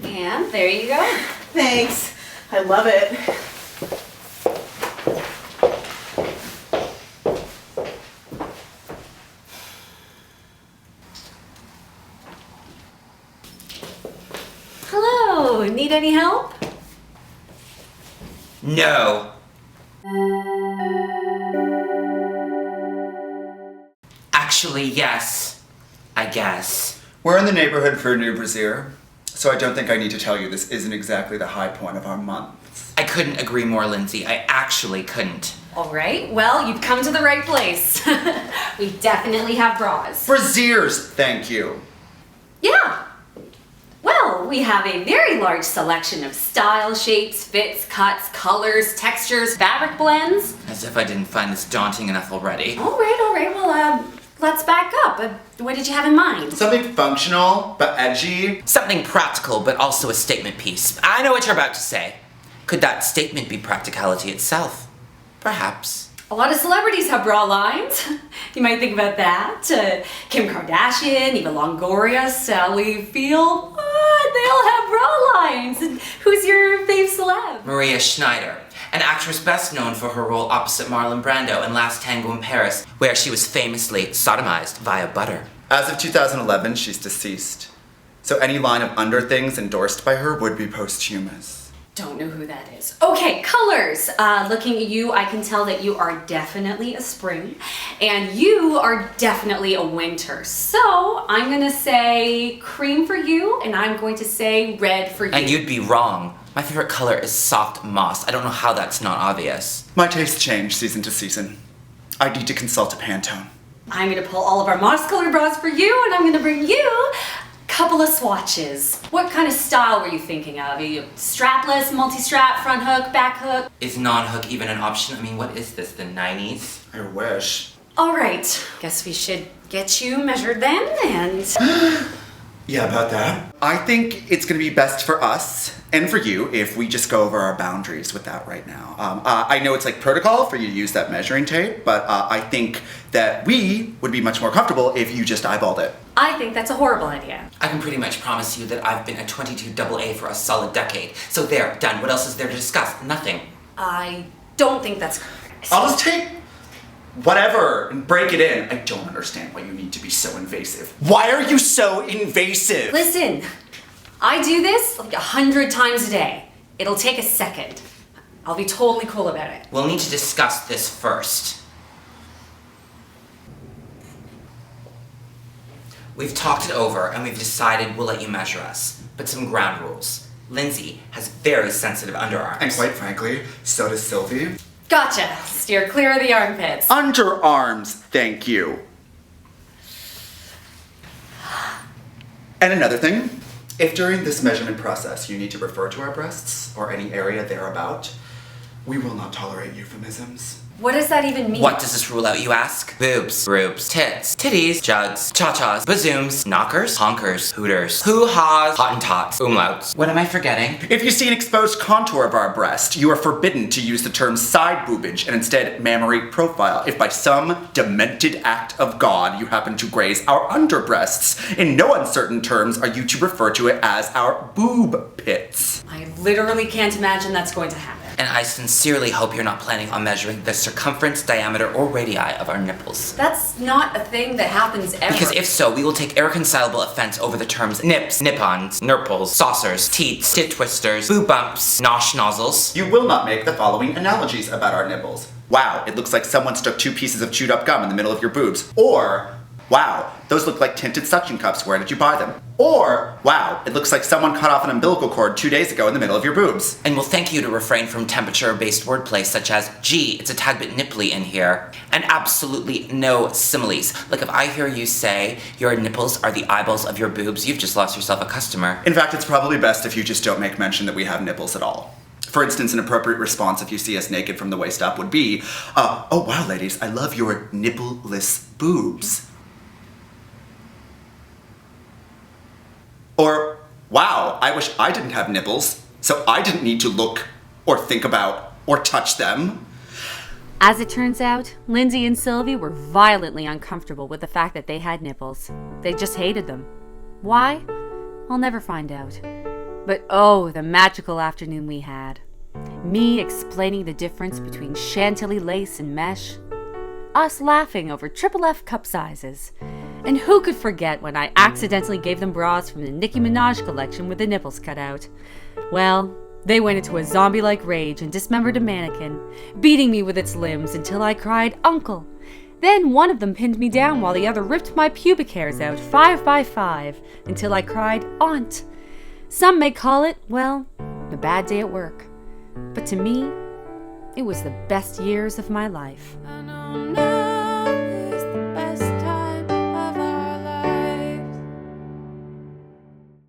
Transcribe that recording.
And there you go. Thanks. I love it. Hello, need any help? No. Actually, yes. I guess. We're in the neighborhood for a new Brassiere, so I don't think I need to tell you this isn't exactly the high point of our month. I couldn't agree more, Lindsay. I actually couldn't. All right, well, you've come to the right place. We definitely have bras. Brassieres, thank you. Yeah. Well, we have a very large selection of style, shapes, fits, cuts, colors, textures, fabric blends. As if I didn't find this daunting enough already. All right, well, let's back up. What did you have in mind? Something functional, but edgy. Something practical, but also a statement piece. I know what you're about to say. Could that statement be practicality itself? Perhaps. A lot of celebrities have bra lines. You might think about that. Kim Kardashian, Eva Longoria, Sally Field. They all have bra lines. And who's your fave celeb? Maria Schneider, an actress best known for her role opposite Marlon Brando in Last Tango in Paris, where she was famously sodomized via butter. As of 2011, she's deceased. So any line of underthings endorsed by her would be posthumous. Don't know who that is. Okay, colors. Looking at you, I can tell that you are definitely a spring, and you are definitely a winter. So I'm gonna say cream for you, and I'm going to say red for you. And you'd be wrong. My favorite color is soft moss. I don't know how that's not obvious. My tastes change season to season. I need to consult a Pantone. I'm gonna pull all of our moss-colored bras for you, and I'm gonna bring you couple of swatches. What kind of style were you thinking of? Are you strapless, multi-strap, front hook, back hook? Is non-hook even an option? I mean, what is this, the 90s? I wish. All right, guess we should get you measured then, and... Yeah, about that. I think it's gonna be best for us and for you if we just go over our boundaries with that right now. I know it's like protocol for you to use that measuring tape, but I think that we would be much more comfortable if you just eyeballed it. I think that's a horrible idea. I can pretty much promise you that I've been a 22 AA for a solid decade. So there, done. What else is there to discuss? Nothing. I don't think that's correct. I'll just take whatever and break it in. I don't understand why you need to be so invasive. Why are you so invasive? Listen, I do this like 100 times a day. It'll take a second. I'll be totally cool about it. We'll need to discuss this first. We've talked it over and we've decided we'll let you measure us. But some ground rules. Lindsay has very sensitive underarms. And quite frankly, so does Sylvie. Gotcha. Steer clear of the armpits. Underarms, thank you. And another thing, if during this measurement process you need to refer to our breasts or any area thereabout, we will not tolerate euphemisms. What does that even mean? What does this rule out, you ask? Boobs, boobs, tits, titties, jugs, cha-chas, bazooms, knockers, honkers, hooters, hoo-haws, hottentots, umlauts. What am I forgetting? If you see an exposed contour of our breast, you are forbidden to use the term side boobage and instead mammary profile. If by some demented act of God you happen to graze our underbreasts, in no uncertain terms are you to refer to it as our boob pits. I literally can't imagine that's going to happen. And I sincerely hope you're not planning on measuring the circumference, diameter, or radii of our nipples. That's not a thing that happens ever. Because if so, we will take irreconcilable offense over the terms nips, nippons, nurples, saucers, teats, tit twisters, boob bumps, nosh nozzles. You will not make the following analogies about our nipples. Wow, it looks like someone stuck 2 pieces of chewed up gum in the middle of your boobs. Or, wow, those look like tinted suction cups, where did you buy them? Or, wow, it looks like someone cut off an umbilical cord 2 days ago in the middle of your boobs. And we'll thank you to refrain from temperature-based wordplay such as, gee, it's a tad bit nipply in here. And absolutely no similes. Like if I hear you say your nipples are the eyeballs of your boobs, you've just lost yourself a customer. In fact, it's probably best if you just don't make mention that we have nipples at all. For instance, an appropriate response if you see us naked from the waist up would be, oh wow ladies, I love your nipple-less boobs. Or, wow, I wish I didn't have nipples, so I didn't need to look or think about or touch them. As it turns out, Lindsay and Sylvie were violently uncomfortable with the fact that they had nipples. They just hated them. Why? I'll never find out. But oh, the magical afternoon we had. Me explaining the difference between Chantilly lace and mesh. Us laughing over Triple F cup sizes. And who could forget when I accidentally gave them bras from the Nicki Minaj collection with the nipples cut out? Well, they went into a zombie-like rage and dismembered a mannequin, beating me with its limbs until I cried, "Uncle!" Then one of them pinned me down while the other ripped my pubic hairs out 5 by 5 until I cried, "Aunt!" Some may call it, well, a bad day at work. But to me, it was the best years of my life.